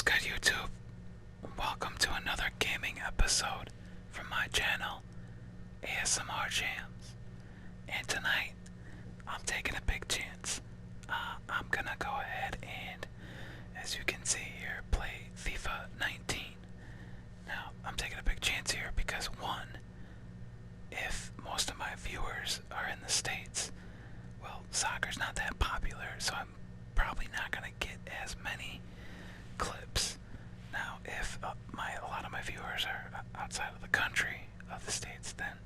good, YouTube? Welcome to another gaming episode from my channel, ASMR Jams. And tonight, I'm taking a big chance. I'm gonna go ahead and, as you can see here, play FIFA 19. Now, I'm taking a big chance here because, one, if most of my viewers are in the States, well, soccer's not that popular, so I'm probably not gonna get as many clips. Now, if a lot of my viewers are outside of the country, of the States, then,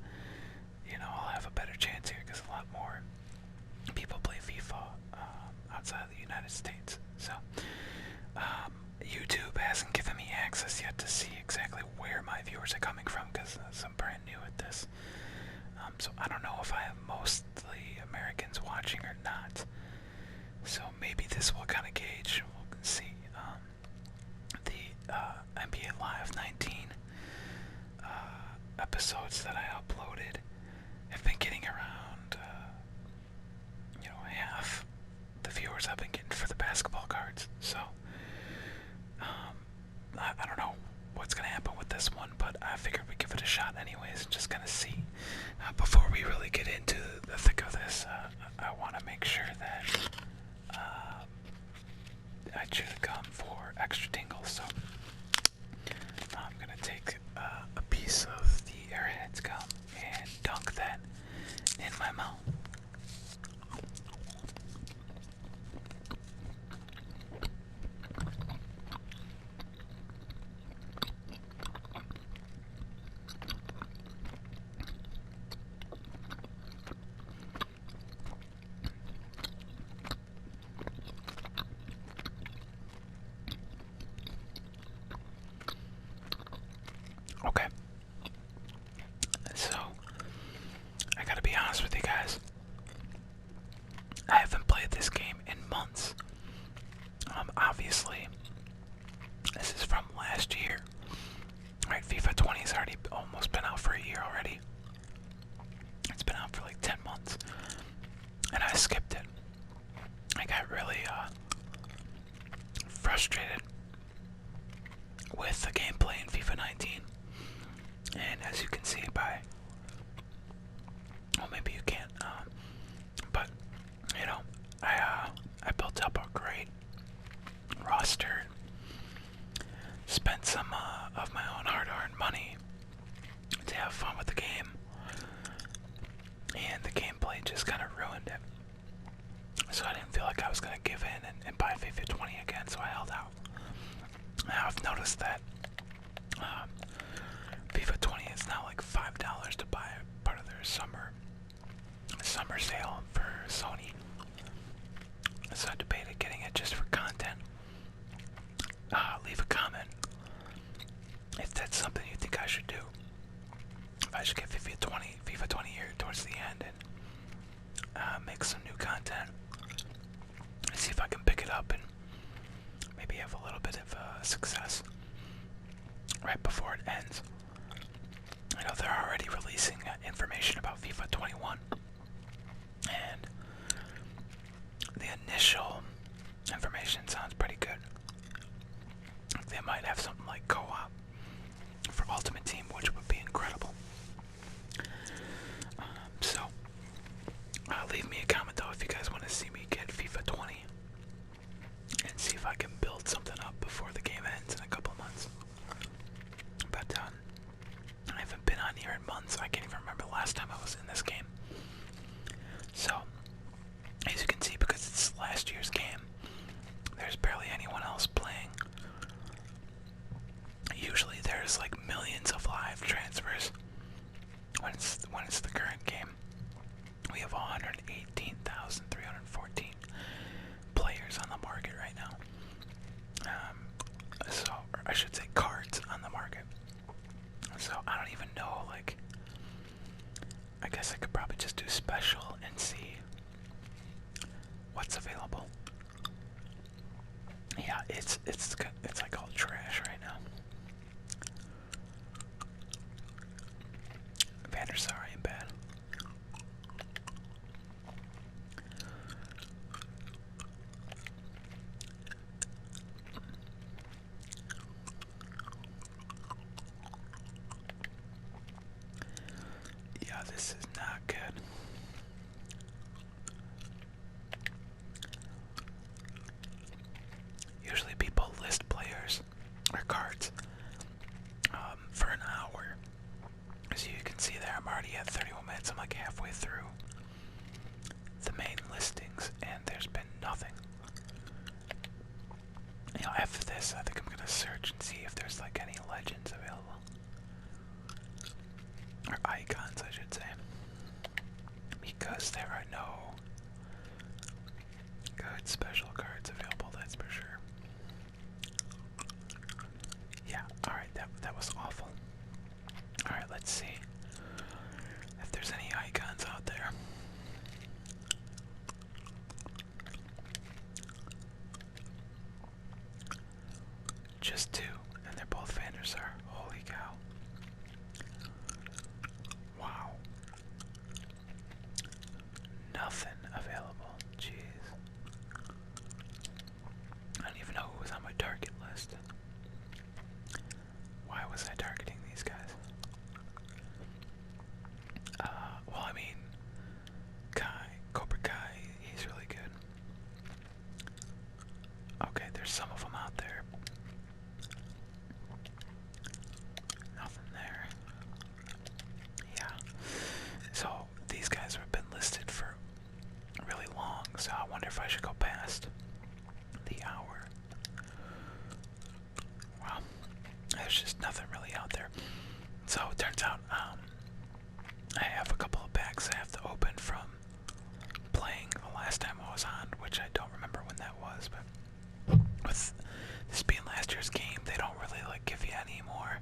I'll have a better chance here because a lot more people play FIFA outside of the United States. So, YouTube hasn't given me access yet to see exactly where my viewers are coming from because I'm brand new at this. So I don't know if I have mostly Americans watching or not. So maybe this will kind of gauge. We'll see. The NBA Live 19 episodes that I uploaded have been getting around, half the viewers I've been getting for the basketball cards. So I don't know what's gonna happen with this one, but I figured we'd give it a shot anyways and just kind of see. Before we really get into the thick of this, I want to make sure that I chew gum for extra tingles. So I'm gonna take a piece of the Airheads gum and dunk that in my mouth. Okay, so I gotta be honest with you guys. I haven't played this game in months. Obviously, this is from last year. Right, FIFA 20 has already almost been out for a year already. It's been out for like 10 months, and I skipped it. I got really frustrated with the gameplay in FIFA 19. And as you can see by, well, maybe you can't, but, I built up a great roster, spent some of my own hard-earned money to have fun with the game, and the gameplay just kind of ruined it. So I didn't feel like I was going to give in and buy FIFA 20 again, so I held out. Now I've noticed that FIFA 20 is now like $5 to buy part of their summer sale for Sony. So I debated getting it just for content. Leave a comment if that's something you think I should do. If I should get FIFA 20 here towards the end and make some new content. See if I can pick it up and maybe have a little bit of success right before it ends. I know they're already releasing information about FIFA 21, and the initial information sounds pretty good. They might have something like co-op for Ultimate Team, which would be incredible. So, leave me a comment though if you guys want to see me get FIFA 20 and see if I can build something up before the game ends in a couple months. But I haven't been on here in months. I can't even remember the last time I was in this game. So, as you can see, because it's last year's game, there's barely anyone else playing. Usually there's like millions of live transfers when it's the current game. We have 118,314 players on the market right now. So, or I should say cards on the market. So I don't even know, like, I guess I could probably just do special and see what's available. Yeah, it's like all trash right now. Van der Sar ain't bad. Yeah, this is not good. Usually people list players or cards for an hour. As you can see there, I'm already at 31 minutes. I'm like halfway through the main listings, and there's been nothing. You know, after this, I think I'm gonna search and see if there's like any legends available. Or icons, I should say. Because there are no good special cards available, that's for sure. Yeah, alright, that was awful. Alright, let's see if there's any icons out there. Just two, and they're both Vandersar. Holy cow. Wow. Nothing available. Jeez. I don't even know who was on my target list. Why was I targeting these guys? Well, I mean, Cobra Kai, he's really good. Okay, there's some of them out there. Nothing there. Yeah. So, these guys have been listed for really long, so I wonder if I should go past the hour. Well, there's just nothing really out there. So, it turns out, I have a couple of packs I have to open from playing the last time I was on, which I don't remember when that was, but with this being last year's game, they don't really like give you any more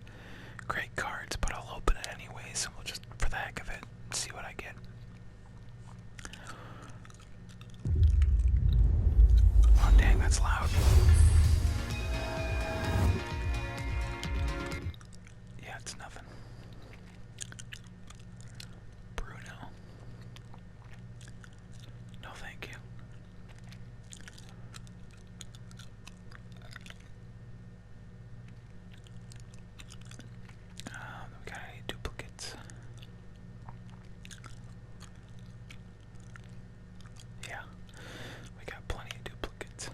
great cards, but I'll open it anyways, and we'll just, for the heck of it, see what I get. Oh dang, that's loud. Yeah, it's nothing. Bruno. No, thank you. We got any duplicates? Yeah, we got plenty of duplicates.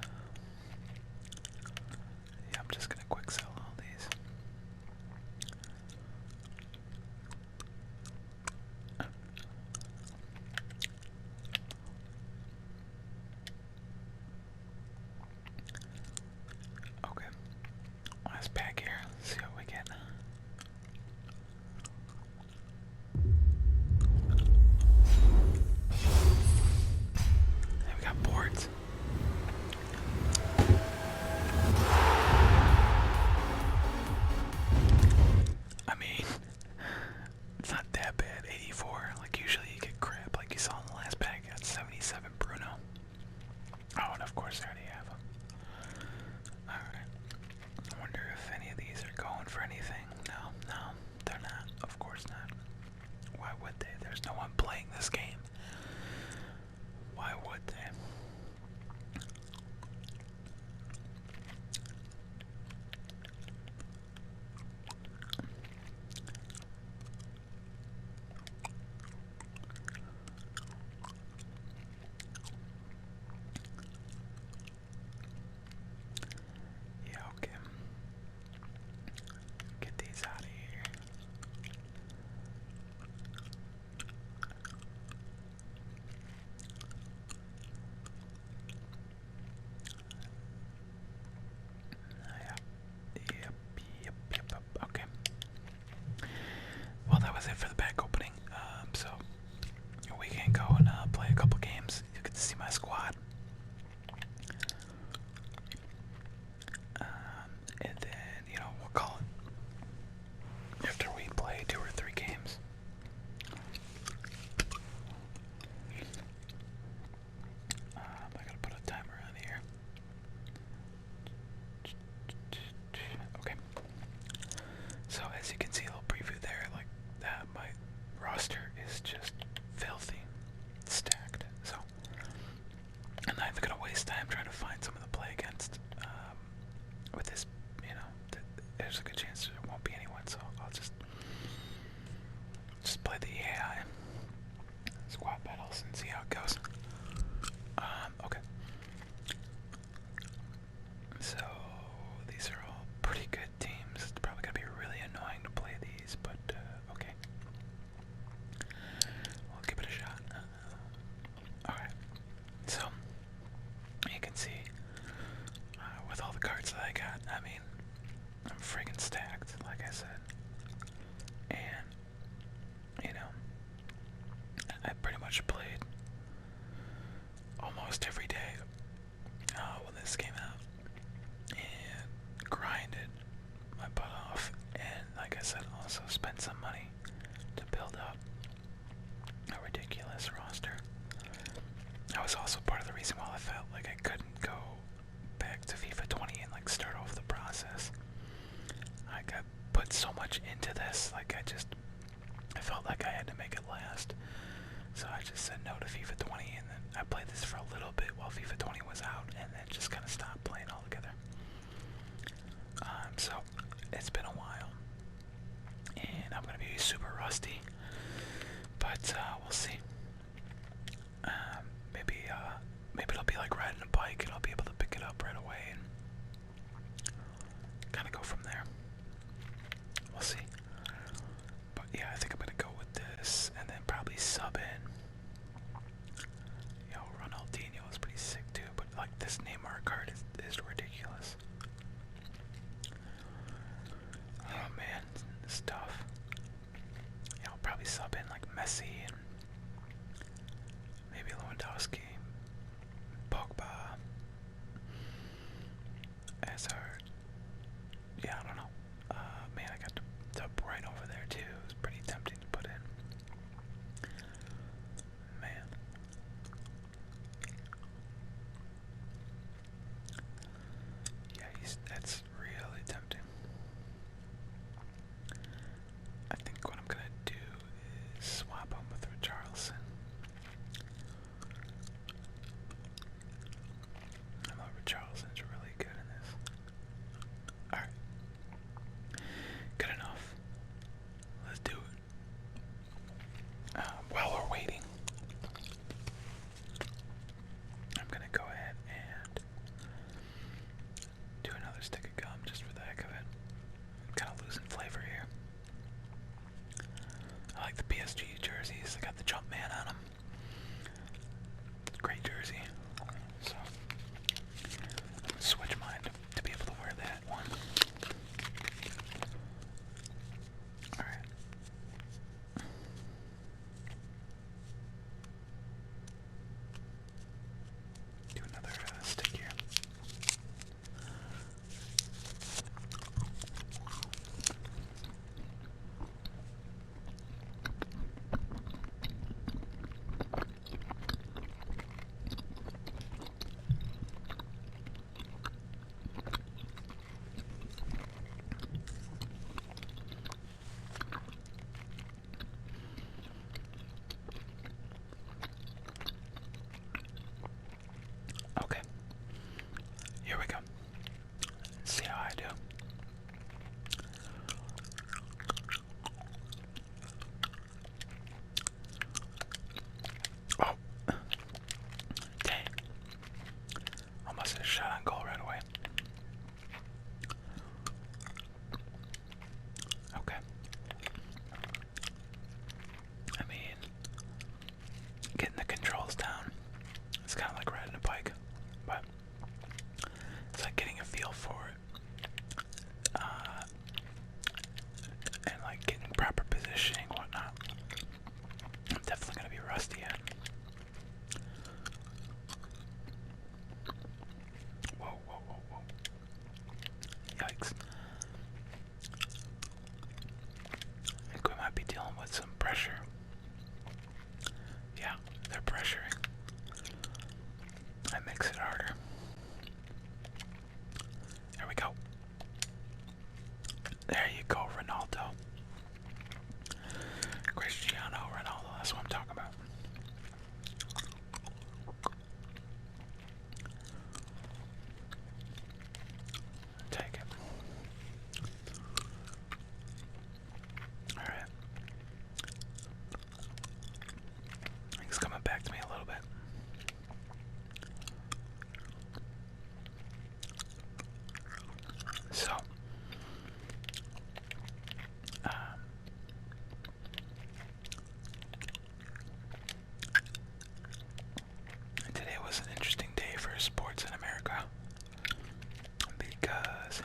friggin' stacked, like I said. And, you know, I pretty much played almost every day when this came out. And grinded my butt off. And, like I said, also spent some money to build up a ridiculous roster. That was also part of the reason why I felt like I couldn't go back to FIFA 20 and like start off the process. Like I put so much into this, like I felt like I had to make it last. So I just said no to FIFA 20, and then I played this for a little bit while FIFA 20 was out, and then just kind of stopped playing altogether. So it's been a while, and I'm gonna be super rusty, but we'll see. Maybe it'll be like riding a bike, and I'll be able to pick it up right away and kind of go from there. We'll see. But yeah, I think I'm gonna go with this, and then probably sub in. Yo, Ronaldinho is pretty sick too, but like this Neymar card is ridiculous. Oh man, it's tough. Yeah, I'll probably sub in like Messi and maybe Lewandowski, Pogba, Hazard. Yeah, I don't know. Man, I got the right over there too. It was pretty tempting to put in. Man. Yeah, that's really tempting. I think what I'm gonna do is swap him with Richarlison. I know Richarlison's really good in this. Alright. Good enough. Let's do it. While we're waiting, I'm gonna go ahead and do another stick of gum just for the heck of it. I'm kind of losing flavor here. I like the PSG jerseys. They got the jump man on them. Great jersey. So I'm gonna switch mine to be able to wear that one. Alright. Do another stick here. Okay. Here we go. Let's see how I do. Oh. Dang. Almost hit a shot on goal right away. Okay. I mean, getting the controls down, it's kind of like riding a bike, but it's like getting a feel for it. And like getting proper positioning, whatnot. I'm definitely gonna be rusty yet. Whoa, whoa, whoa, whoa. Yikes. I think we might be dealing with some pressure. Yeah, they're pressuring. That makes it harder. There we go. There you go, Ronaldo. Cristiano Ronaldo, that's what I'm talking about. Take it. Alright. It's coming back to me a little bit. So, today was an interesting day for sports in America because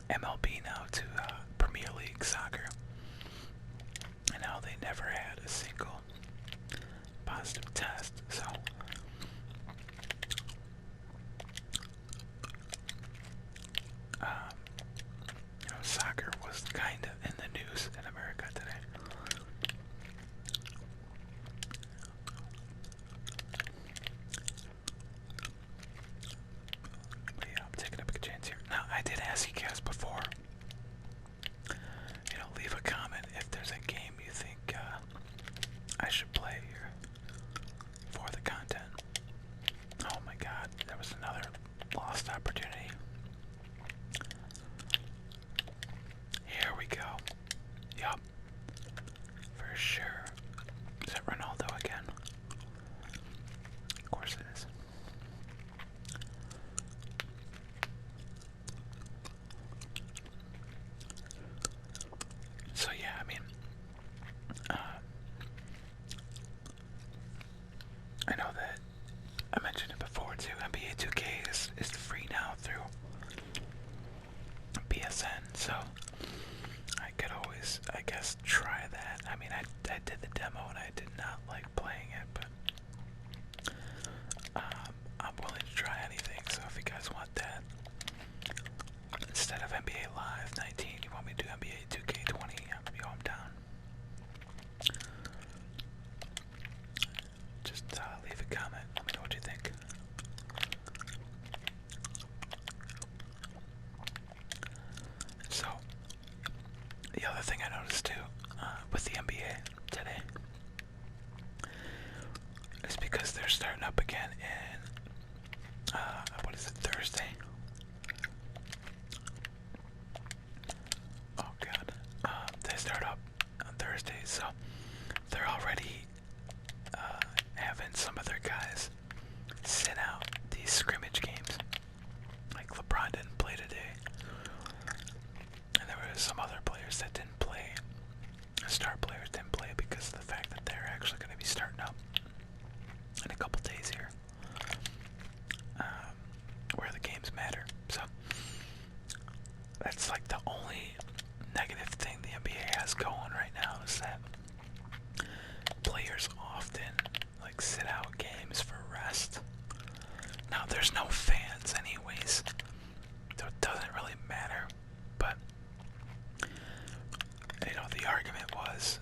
MLB now to Premier League soccer. And now they never had a single positive test, so soccer was kind of in the news in America today. But yeah, I'm taking a big chance here. Now, I did ask you guys before, leave a comment if there's a game you think I should play here for the content. Oh my god, there was another lost opportunity. Here we go. Yup. For sure. Is it Ronaldo again? Of course it is. So yeah, I mean, I know that I mentioned it before too. NBA 2K is free now through PSN, so I could always, I guess, try that. I mean, I did the demo and I did not like playing it, but I'm willing to try anything. So if you guys want that, instead of NBA Live 19, you want me to do NBA 2K20? I'm down. Just leave a comment. Let me know what you think. So, the other thing I noticed too, with the NBA today, is because they're starting up again in, what is it, Thursday? Oh god. They start up on Thursday, so they're already having some of their guys sit out these scrimmage games. Like LeBron didn't play today. And there were some other players that didn't play. Star players didn't play because of the fact that they're actually going to be starting up in a couple days here. Where the games matter. So that's like the only negative thing the NBA has going right now, is that players often like sit out games for rest. Now there's no fans anyways, so it doesn't really matter, but the argument was,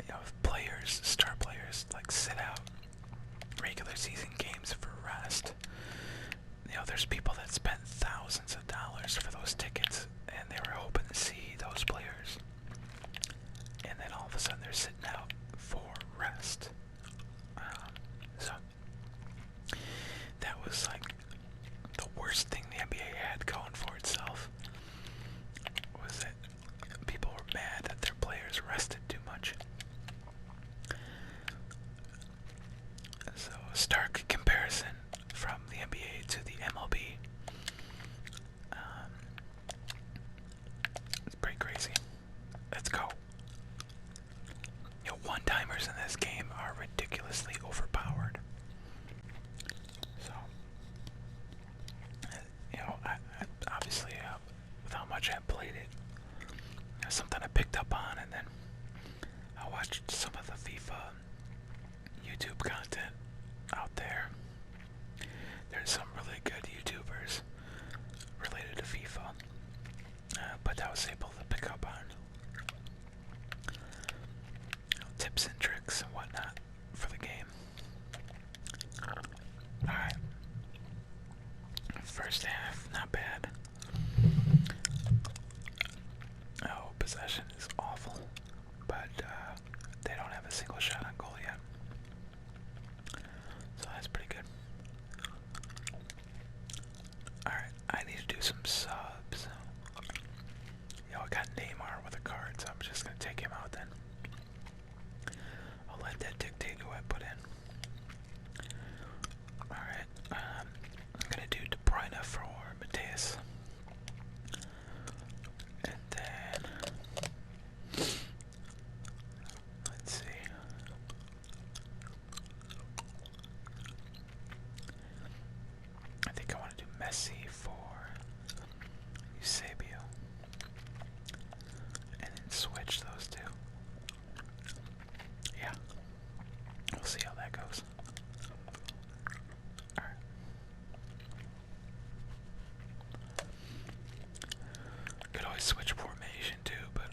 if players, star players, like sit out regular season games for rest, there's people that spent thousands of dollars for those tickets and they were hoping to see those players, and then all of a sudden they're sitting out for rest. So that was like the worst thing the NBA had going for itself, was that people were mad that their players rested too much. So a stark comparison from the NBA to the MLB. It's pretty crazy. Let's go. One-timers in this game are ridiculously overpowered. So, I obviously, with how much I played it, it's something I picked up on, and then I watched some of the FIFA YouTube content out there. There's some really good YouTubers related to FIFA, but I was able to pick up on tips and tricks and whatnot for the game. Alright. First half, not bad. Oh, possession is awful, but they don't have a single shot on goal yet. So that's pretty good. Alright, I need to do some subs. I got Neymar with a card, so I'm just gonna take him out then. I'll let that dictate who I put in. Alright, I'm gonna do De Bruyne for Mateus. And then, let's see. I think I want to do Messi for Eusebio. always switch formation too, but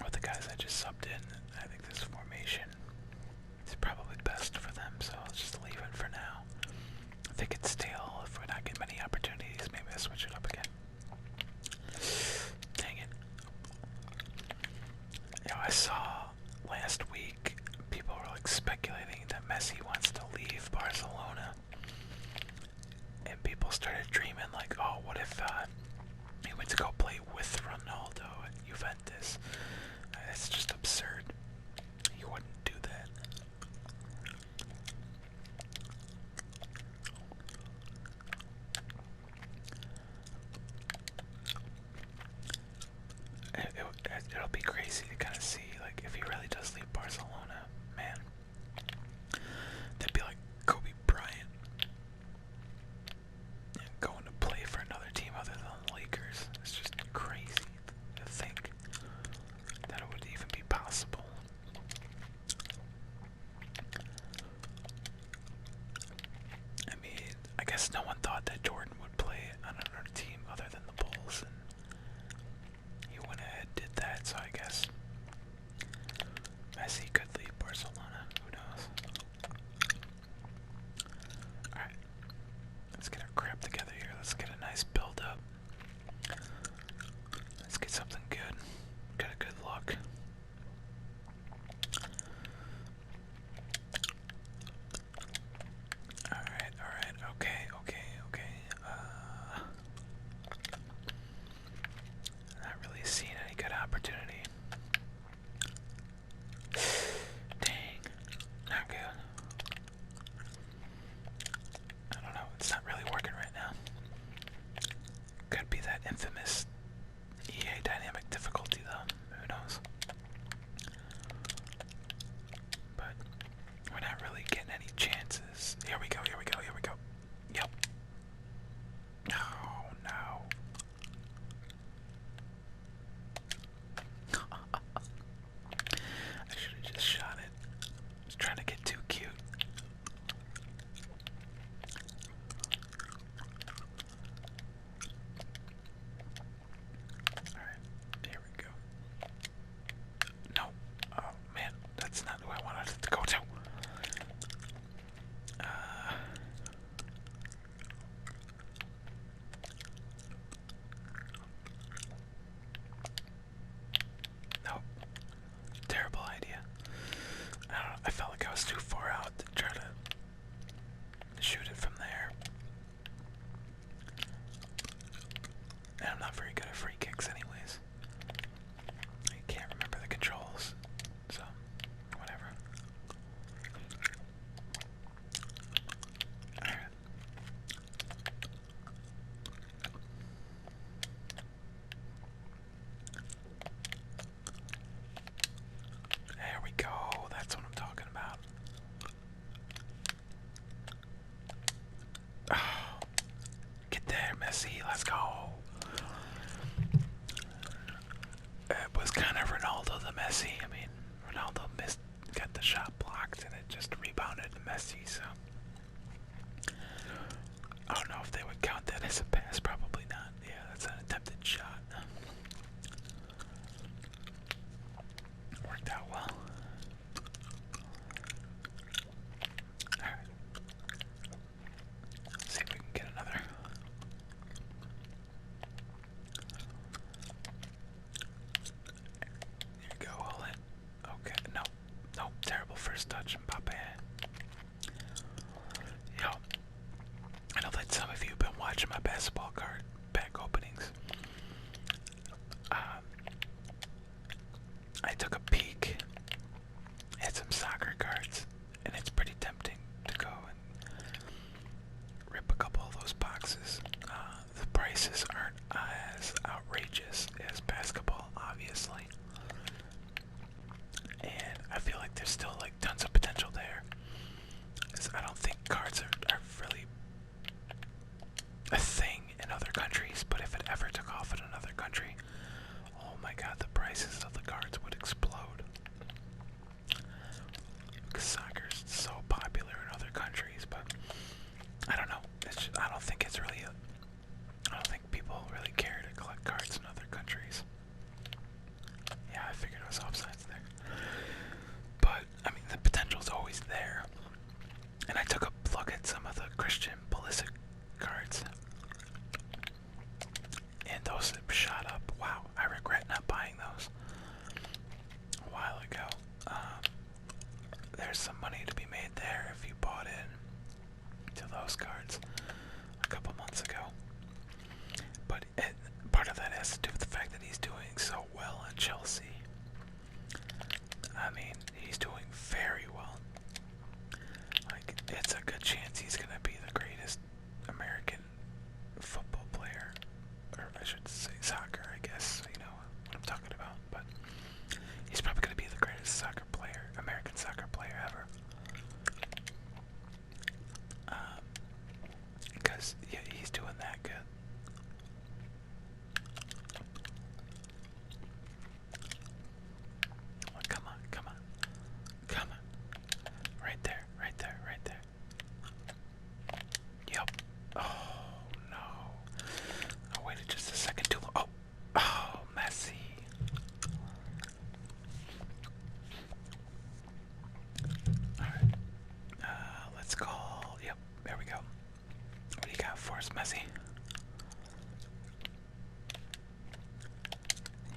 with the guys I just subbed in, I think this formation is probably best for them, so I'll just leave it for now. I think it's stale. If we're not getting many opportunities, maybe I'll switch it up again. Dang it. You know, I saw last week people were like speculating that Messi wants to leave Barcelona. And people started dreaming like, oh, what if he went to go play with Ronaldo at Juventus? It's just absurd. He wouldn't do that. It'll be crazy to kind of see, like, if he really does leave Barcelona, man. That'd be like Kobe Bryant going to play for another team other than the Lakers. It's just crazy to think that it would even be possible. I mean, I guess no one thought that Jordan would play on another team other than the Bulls, and he went ahead and did that, so I guess Messi could leave Barcelona. Who knows? Alright. Let's get our crap together here. Let's get a nice build up. Let's get something good. Get a good look. Alright, okay. Not really seeing any good opportunity. Dang. Not good. I don't know, it's not really working right now. Could be that infamous EA dynamic difficulty though, who knows. But we're not really getting any chances. Here we go. Yep. Oh no. I should have just shot it. I was trying to get too cute. Alright, here we go. No. Oh man, that's not who I wanted it to go to. Nope. Terrible idea. I don't know, I felt like I was too far out to try to shoot it from there. And I'm not very good at free kicks anyways. I can't remember the controls, so whatever. Alright. There we go, that's what I'm talking about. Oh, get there, Messi, let's go. It was kind of Ronaldo the Messi. I mean, Ronaldo got the shot blocked and it just rebounded to Messi, so I don't know if they would count that as a pass, probably not. Yeah, that's an attempted shot. Worked out well. Alright. See if we can get another. Here you go, hold it. Okay, no. Nope, terrible first touch, Mbappe. Yo, I know that some of you have been watching my basketball card pack openings. I took a peek at some soccer cards, and it's pretty tempting to go and rip a couple of those boxes. The prices aren't as outrageous as basketball, obviously. And I feel like there's still like tons of potential there. Because I don't think cards are really a thing in other countries, but if it ever took off in another country, oh my god, the prices of the cards would explode. Because soccer's so popular in other countries, but I don't know. I don't think it's really I don't think people really care to collect there's some money to be made there if you bought in to those cards a couple months ago. But part of that has to do with the fact that he's doing so well at Chelsea. I mean, he's doing very well. Like, it's a good chance he's gonna be the greatest American football player, or I should say soccer, I guess, you know what I'm talking about, but he's probably gonna be the greatest soccer player, American soccer player ever. Because, yeah, he's doing that good. Oh, come on, come on, come on. Right there, right there, right there. Yep. Oh, no. I waited just a second too long. Oh, Messi. Alright. Let's call. Yep, there we go. What do you got for us, Messi?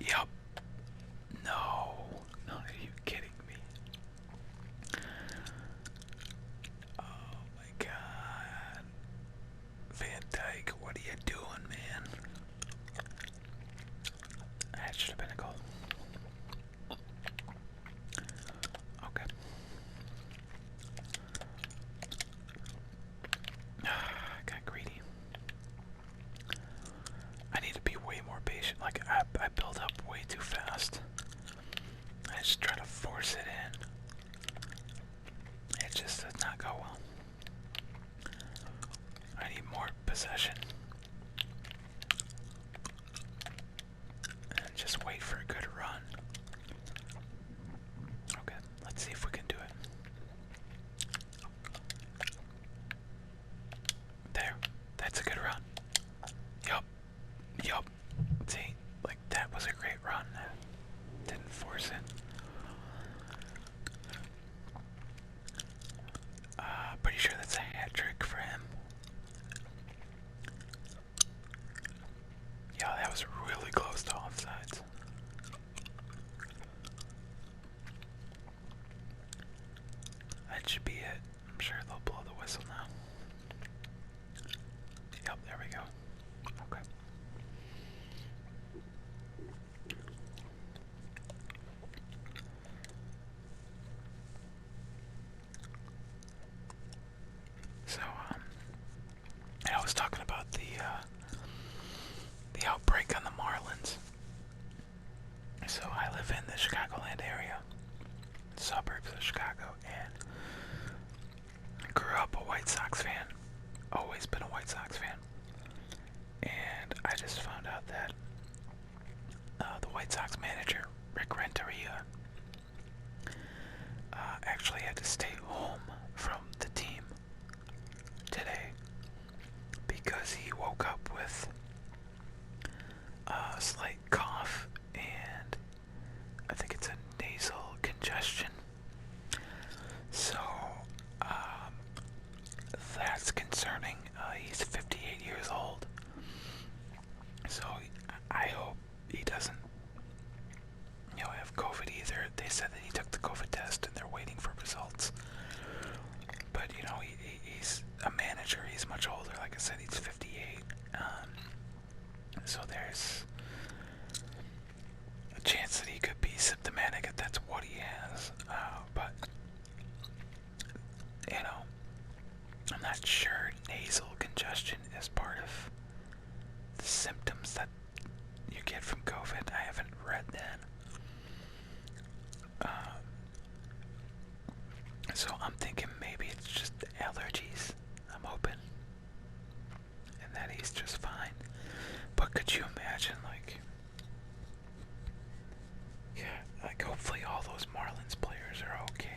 Yep. No. No, are you kidding me? Oh my God. Van Dyke, what are you doing, man? That should have been a goal. Okay. Got greedy. I need to be way more patient. Like, I build up way too fast. I just try to force it in. It just does not go well. I need more possession. And just wait for a good run. Okay, let's see if we can do it. There, that's a good run. Yup, yup. See, like that was a great run. Didn't force it. Pretty sure that's a hat trick for him. Yeah, that was really close to offsides. That should be it. I'm sure they'll blow the whistle now. Yep, there we go. Okay. So, I was talking about the outbreak on the Marlins. So I live in the Chicagoland area, suburbs of Chicago, and I grew up a White Sox fan. Always been a White Sox fan. And I just found out that the White Sox manager, Rick Renteria, actually had to stay home from the team today because he woke up with a slight cough and I think it's a nasal congestion. So that's concerning. He's 58 years old, so I hope he doesn't, you know, have COVID either. They said that he took the COVID test and they're waiting for results. But you know, he's a manager. He's much older. Like I said, he's 58. So there's a chance that he could be symptomatic if that's what he has. But you know, I'm not sure nasal congestion is part of the symptoms that you get from COVID. I haven't read that. So I'm thinking maybe it's just allergies. I'm hoping. And that he's just fine. But could you imagine, like, yeah, like hopefully all those Marlins players are okay.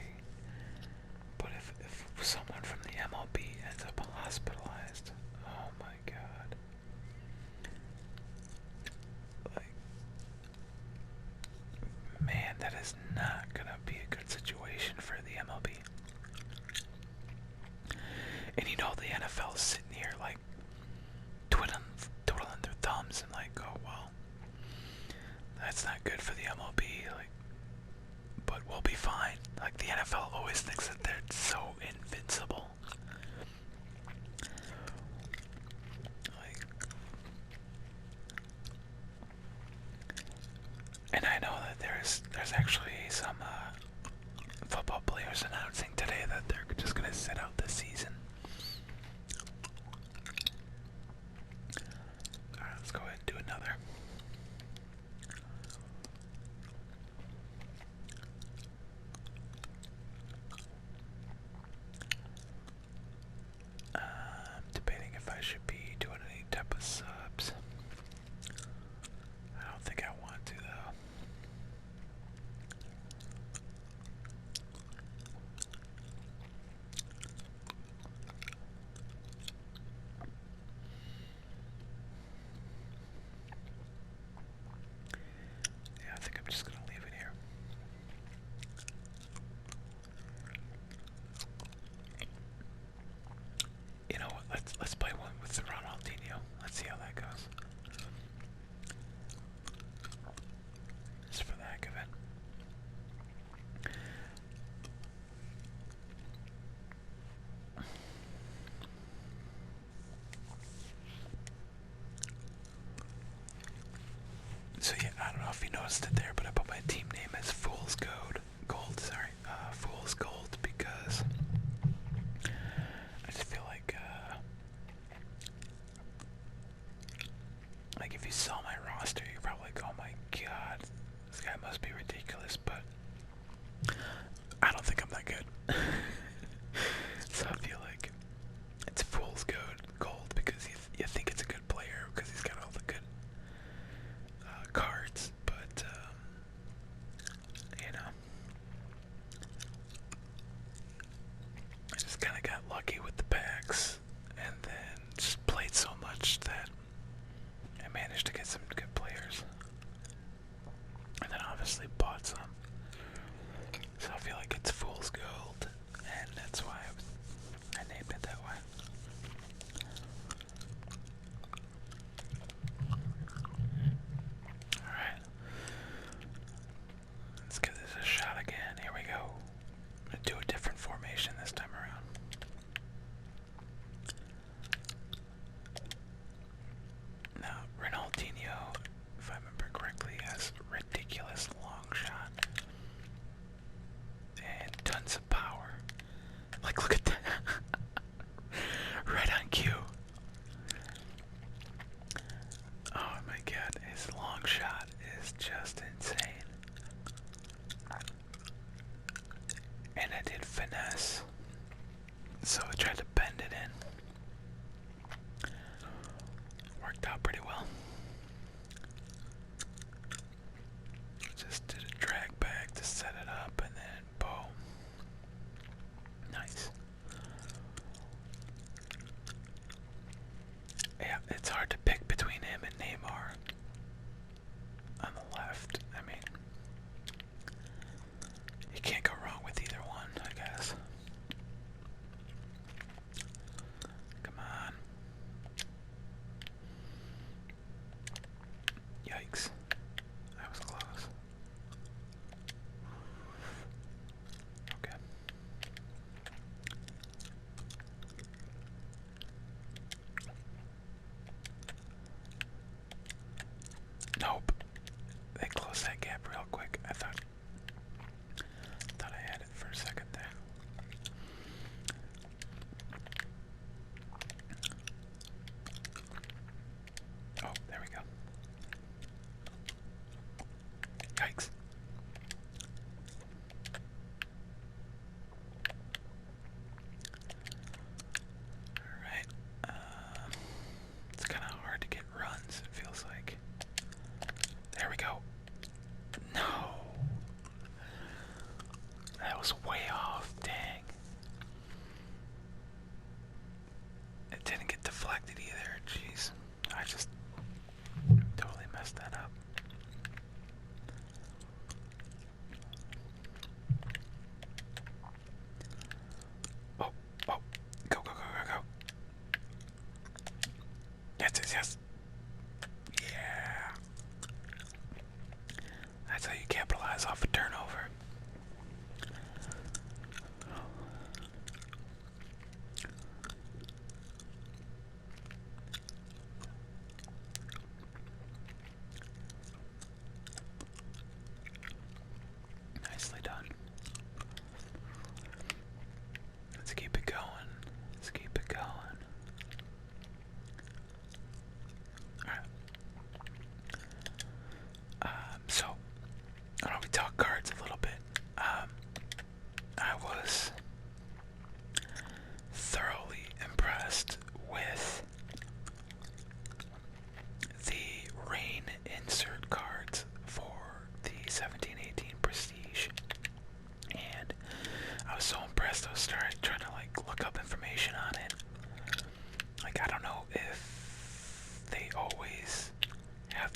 But if someone from the MLB ends up hospitalized, oh my God. Like, man, that is not gonna be a good situation for the MLB. And you know, the NFL is sitting here like twiddling their thumbs and like, oh well, that's not good for the MLB. Like, but we'll be fine. Like the NFL always thinks that they're so invincible. Like, and I know that there's actually some football players announcing today that they're just gonna sit out this season. Alright, let's go ahead and do another. I'm debating if I should be doing any type of subs. I don't think I want to though. Yeah, I think I'm just gonna leave it here. You know what? Let's play one with Ronaldinho. Let's see how that goes. Just for the heck of it. So yeah, I don't know if you noticed it there, but I put my team name as Fool's Gold. Fool's Gold, because I just feel like if you saw my roster, you're probably like, oh my god, this guy must be ridiculous, but I don't think I'm that good. So I feel like it's Fool's Gold because you think it's a good player because he's got all the good cards, but you know, I just kind of got lucky with the packs, and then just played so much that I managed to get some good players, and then obviously bought some. So I feel like it's Fool's Gold, and that's why I named it that way. Alright. Let's give this a shot again. Here we go. I'm gonna do a different formation this time around. Now, Ronaldinho, if I remember correctly, has ridiculous long shot and tons of power. Like, look at that. Right on cue. Oh my god, his long shot is just insane. And I did finesse, so I tried to bend it in. Worked out pretty well. Just did a drag back to set it up, and then boom. Nice. Yeah, it's hard to pick between him and Neymar on the left. I mean, you can't go wrong with either one, I guess. Come on.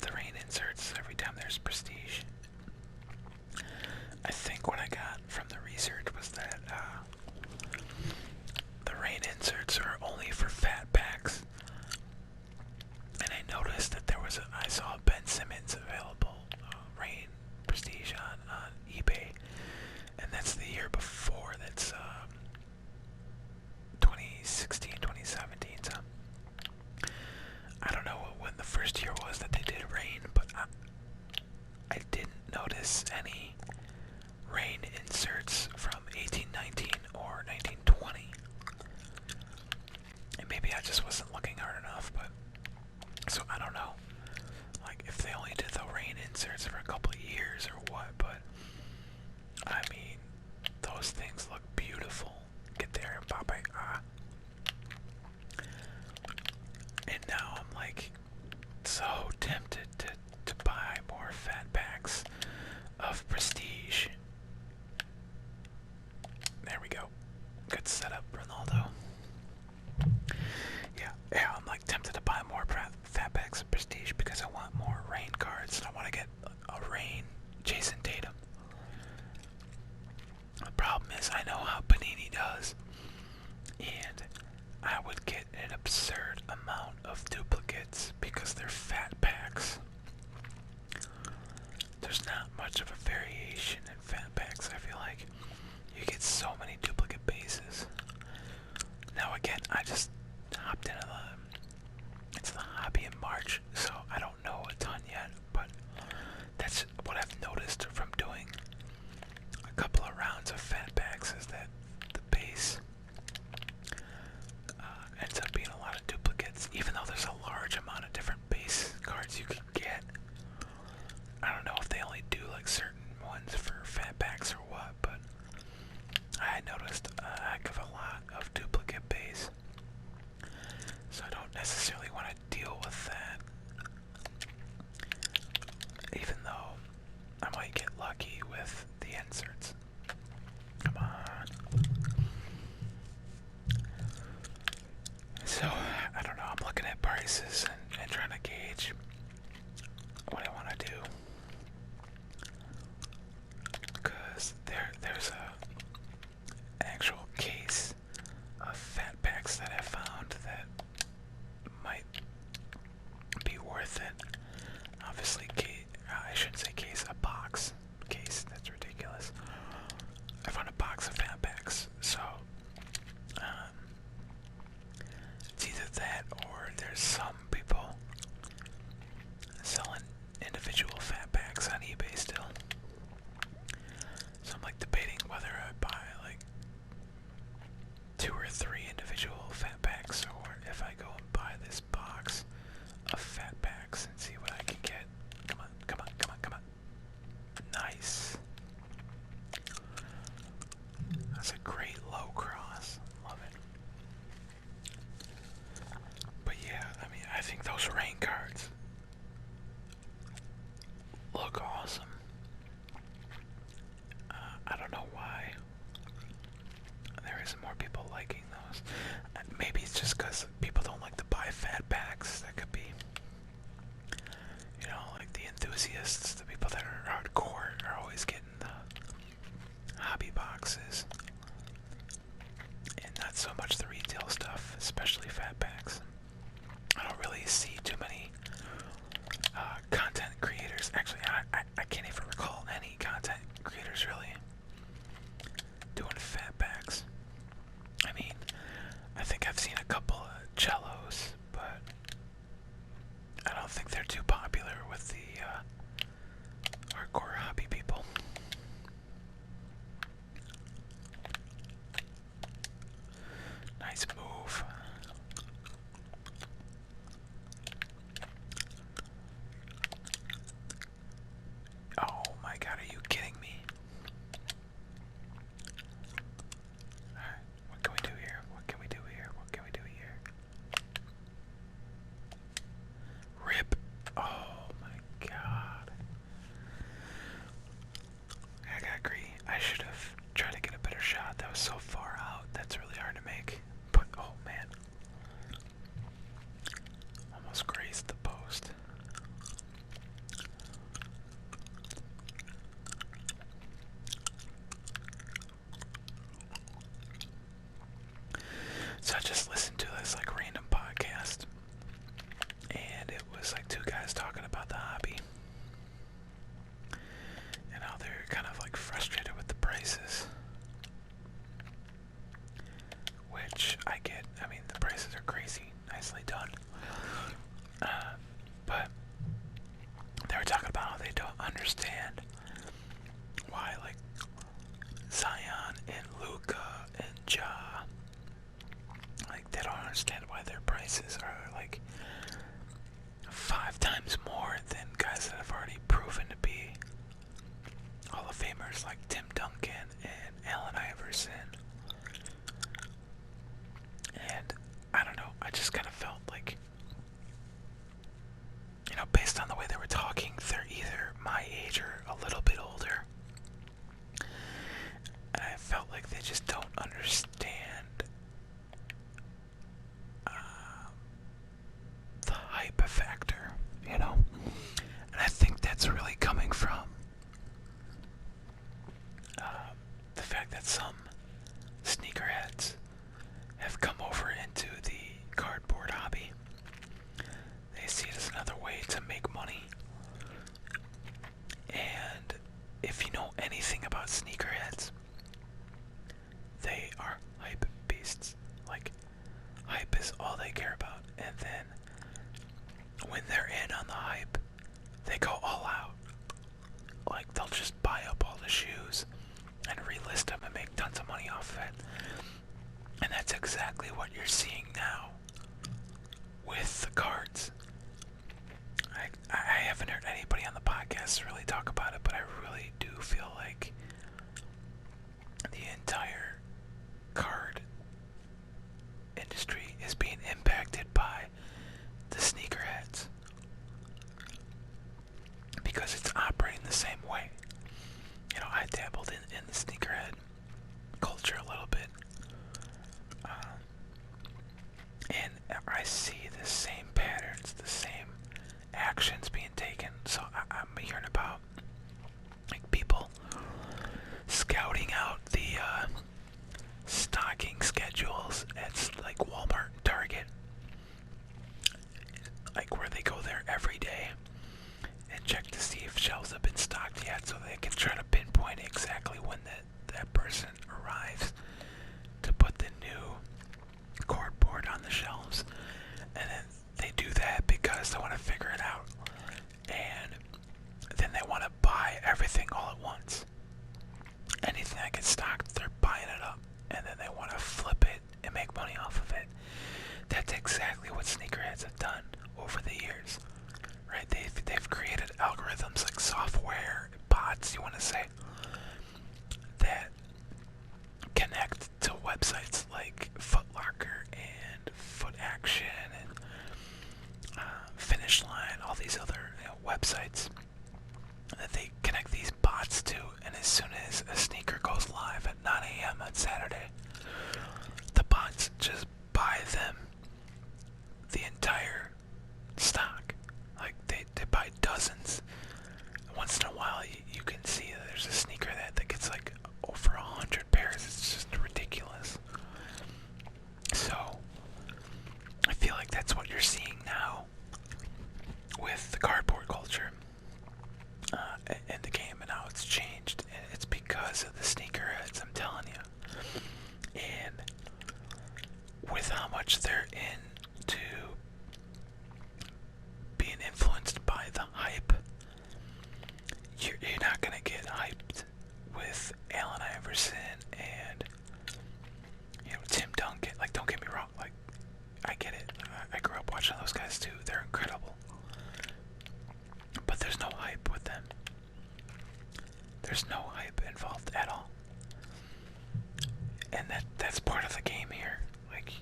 the rain inserts every time there's prestige. I think what I got from the research was that the rain inserts are only for fat packs. And I noticed that I saw Ben Simmons available, rain prestige on eBay. And that's the year before, that's 2016, 2017, so I don't know when the first year was that they did rain, but I didn't notice any rain inserts from 1819 or 1920. And maybe I just wasn't looking hard enough, but so I don't know, like if they only did the rain inserts for a couple of years or what, but I mean, those things look beautiful. Get there and pop it. And now I'm like so tempted to buy more fat packs of prestige. There we go. Good setup, Ronaldo. Yeah, I'm like tempted to buy more fat packs of prestige because I want more rain cards and I want to get a rain Jason Tatum. The problem is I know how Panini does, and I would get an absurd amount of duplicates because they're fat packs. There's not much of a variation in fat packs. I feel like you get so many duplicate bases. Now again, I just hopped into the hobby in March, so I don't know a ton yet, but that's what I've noticed from doing a couple of rounds of fat packs is that the base ends up being a lot of duplicates, even though there's a large amount of different base cards you can get. I don't know if they only do like certain ones for fat packs or what, but I noticed a heck of a lot of duplicate base. So I don't necessarily want to deal with that, even though I might get lucky with the inserts. Come on. So, I don't know, I'm looking at prices and trying to gauge what I want to do. Because there's a actual case of fat packs that I found that might be worth it. Obviously, I shouldn't say case, a box. Case, that's ridiculous. I found a box of fat packs, so it's either that or there's some people selling individual fat packs on eBay still. So I'm like debating whether I buy like 2 or 3 individual fat packs, or if I go and buy this box of fat packs and see what I can get. Come on, come on, come on, come on. Nice. That's a great low cross. Love it. But yeah, I mean, I think those rain cards look awesome. I don't know why there isn't more people liking those. Maybe it's just because people don't like to buy fat packs. That could be, you know, like the enthusiasts, the people that are hardcore are always getting the hobby boxes and not so much the retail stuff, especially fat packs. I don't really see too many content creators. Actually, I can't even recall any content creators really doing fat packs. I mean, I think I've seen a couple of cellos, but I don't think they're too popular with the hardcore hobby people. Nice move. Oh my god, are you kidding me? Alright, what can we do here? What can we do here? What can we do here? Rip. Oh my god. I got greedy. I should have tried to get a better shot. That was so far out. That's really hard to make. But oh man. Almost grazed the post. my age or a little bit older. And I felt like they just don't understand the hype factor, you know? And I think that's really coming from the fact that some sneakerheads have come over into the cardboard hobby. They see it as another way to make money. And if you know anything about sneakerheads, they are hype beasts. Like, hype is all they care about. And then when they're in on the hype, they go all out. Like, they'll just buy up all the shoes and relist them and make tons of money off of it. And that's exactly what you're seeing now with the cards. I haven't heard anybody on the podcast really talk about it, but I really do feel like the entire card industry is being impacted by the sneakerheads because it's operating the same way. You know, I dabbled in the sneakerhead culture a little bit, and I see the same patterns, the same actions being taken. So I'm hearing about like people scouting out the stocking schedules at like Walmart and Target, like where they go there every day and check to see if shelves have been stocked yet, so they can try to pinpoint exactly when that person arrives to put the new cardboard on the shelves. And then they do that because they want to figure it out, and then they want to buy everything all at once. Anything that gets stocked, they're buying it up, and then they want to flip it and make money off of it. That's exactly what sneakerheads have done over the years, right? They've created algorithms, like software bots, you want to say, that connect to websites like Foot Locker and Foot Action and Finish Line, all these other websites that they connect these bots to, and as soon as a sneaker goes live at 9 a.m. on Saturday, the bots just buy them the entire stock. Like, they buy dozens. Once in a while, you can see that there's a sneaker that gets like over 100 pairs. It's just ridiculous. So, I feel like that's what you're seeing now with the cardboard culture in the game, and how it's changed. And it's because of the sneakerheads, I'm telling you. And with how much they're into being influenced by the hype, you're not gonna get hyped with Allen Iverson and, you know, Tim Duncan. Like, don't get me wrong, like, I get it. I grew up watching those guys too. They're incredible. But there's no hype with them. There's no hype involved at all. And that's part of the game here. Like,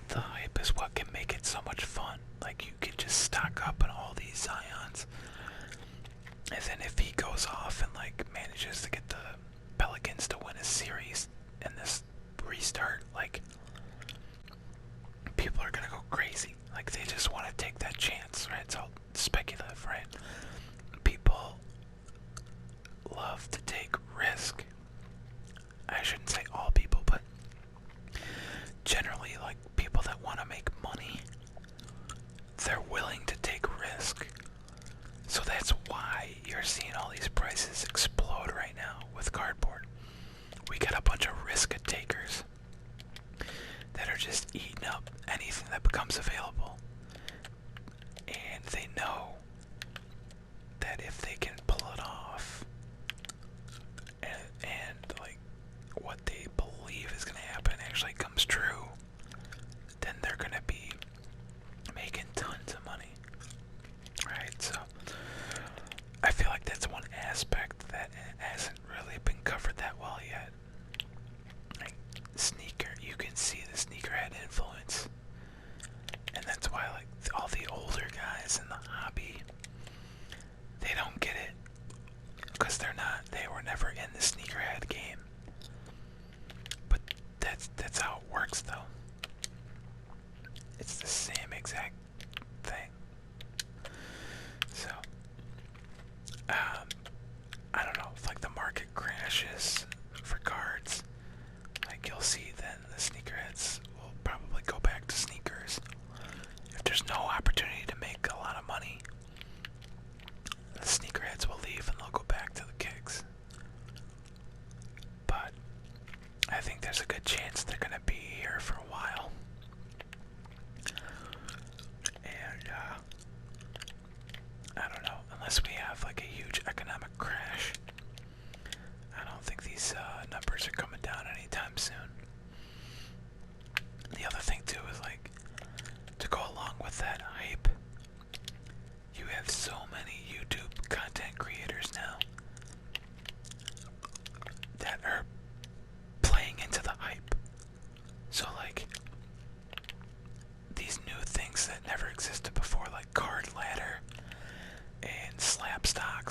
the hype is what can make it so much fun. Like, you can just stock up on all these Zions, and then if he goes off and like manages to get the Pelicans to win a series in this restart, like, people are gonna go crazy. Like, they just want to take that chance, right? It's all speculative, right? People love to take risk. I shouldn't say all people, but generally, like, people that want to make money, they're willing to take risk. So that's why you're seeing all these prices explode right now with cardboard. We got a bunch of risk takers that are just eating up anything that becomes available. And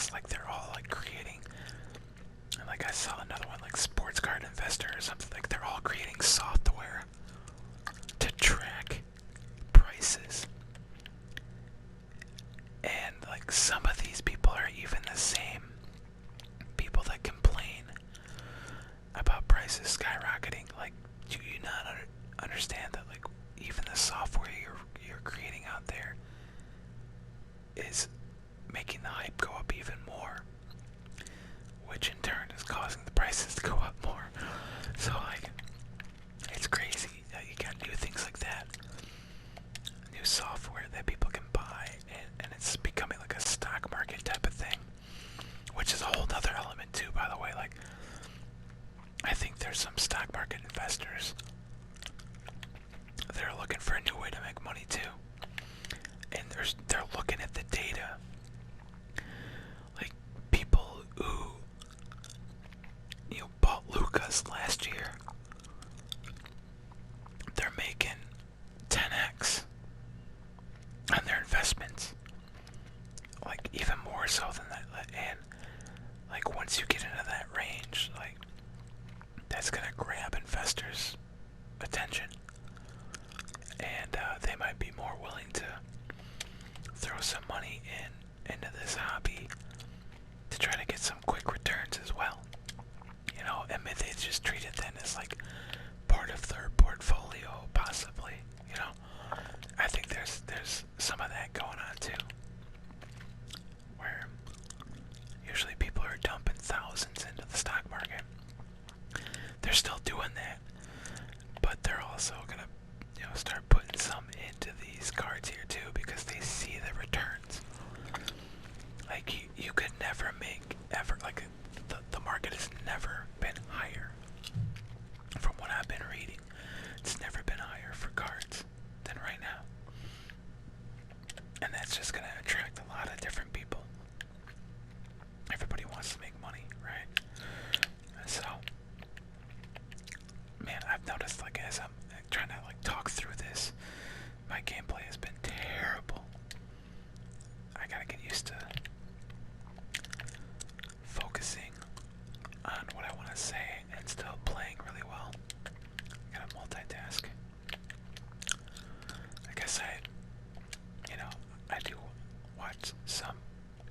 stocks, like they're all like creating, and like I saw another one like Sports Card Investor or something, like they're all creating software to track prices. And like some of these people are even the same people that complain about prices skyrocketing. Like, do you not understand that like even the software you're creating out there is making the hype go up even more, which in turn is causing the prices to go up more. So like, it's crazy that you got new things like that, new software that people can buy, and it's becoming like a stock market type of thing, which is a whole nother element too, by the way. Like, I think there's some stock market investors that are looking for a new way to make money too, and they're looking at the data. Like, people who bought Lucas last year, they're making 10x on their investments, like even more so than that. And like once you get into that range, like that's gonna grab investors' attention, and they might be more willing to throw some money into this hobby to try to get some quick returns as well. And maybe they just treat it then as like part of their portfolio, possibly. I think there's some of that going on too, where usually people are dumping thousands into the stock market. They're still doing that, but they're also gonna start putting some into these cards here too, because they see the returns. Like, you could never make ever, like, the market has never been higher. From what I've been reading, it's never been higher for cards than right now. And that's just gonna attract a lot of different people. Everybody wants to make money, right? So, man, I've noticed, like, as I'm trying to like talk through this, my gameplay has been terrible. I gotta get used to focusing on what I want to say and still playing really well. Gotta multitask. I guess I do watch some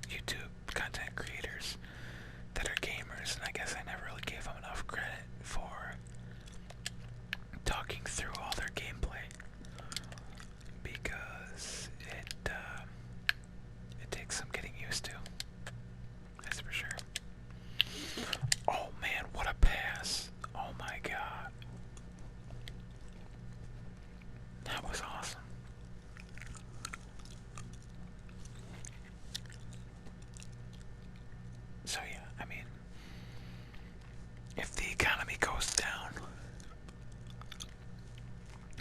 YouTube content creators that are gamers, and I guess I never really gave them enough credit for talking through all their gameplay, because it takes some getting used to. That's for sure. Oh man, what a pass. Oh my god. That was awesome. So yeah, I mean, if the economy goes down,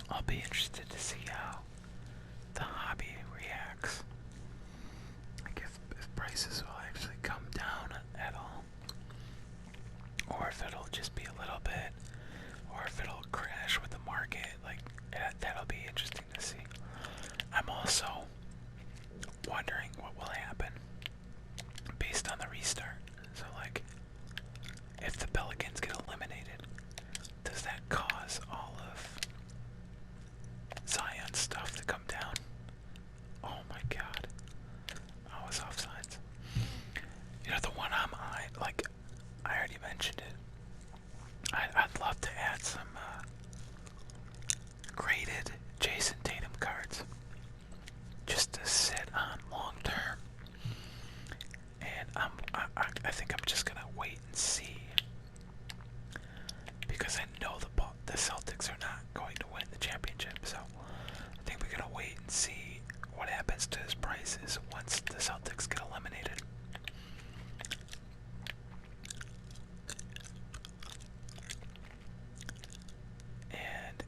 I'll be interested to see how the hobby reacts. I guess if prices will actually come down at all, or if it'll just be a little bit, or if it'll crash with the market. Like, that'll be interesting to see. I'm also wondering what will happen based on the restart. So like, if the Pelicans get eliminated, does that cause all of Zion's stuff to come down? Oh my god. I was offsides. The one I'm eyeing, like, I already mentioned it. I'd love to add some graded Jason Tatum cards just to sit on long term. And I think I'm just gonna wait and see, because I know the Celtics are not going to win the championship. So I think we're gonna wait and see what happens to his prices once the Celtics get eliminated. And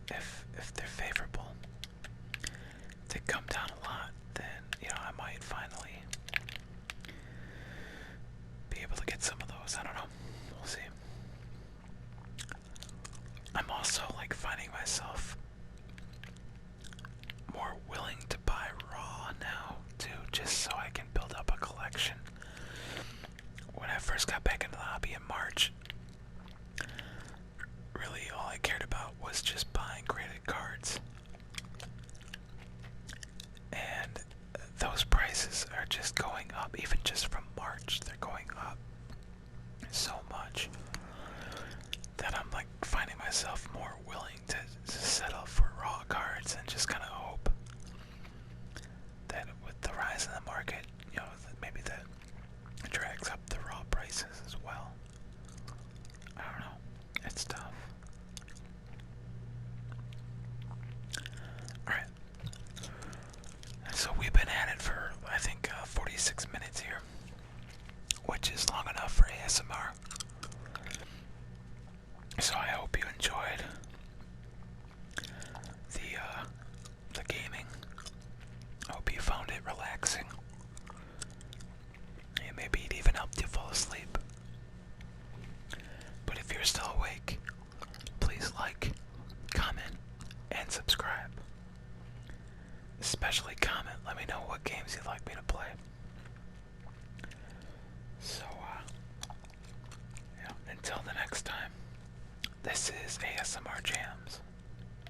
if they're favorable, if they come down a lot, then I might finally be able to get some of those. I don't know. We'll see. I'm also like finding myself more willing to buy raw now too, just so I can build up a collection first got back into the hobby in March, really all I cared about was just buying graded cards. And those prices are just going up, even just from March, they're going up so much that I'm like finding myself more willing to settle for raw cards and just kind of hope that with the rise in the market, you know, maybe that drags up the raw prices as well. I don't know. It's tough. Alright. So we've been at it for, I think, 46 minutes here, which is long enough for ASMR. So I hope you enjoyed the gaming. I hope you found it relaxing. And maybe it even helped you fall asleep. But if you're still awake, please like, comment, and subscribe. Especially comment. Let me know what games you'd like me to play. So,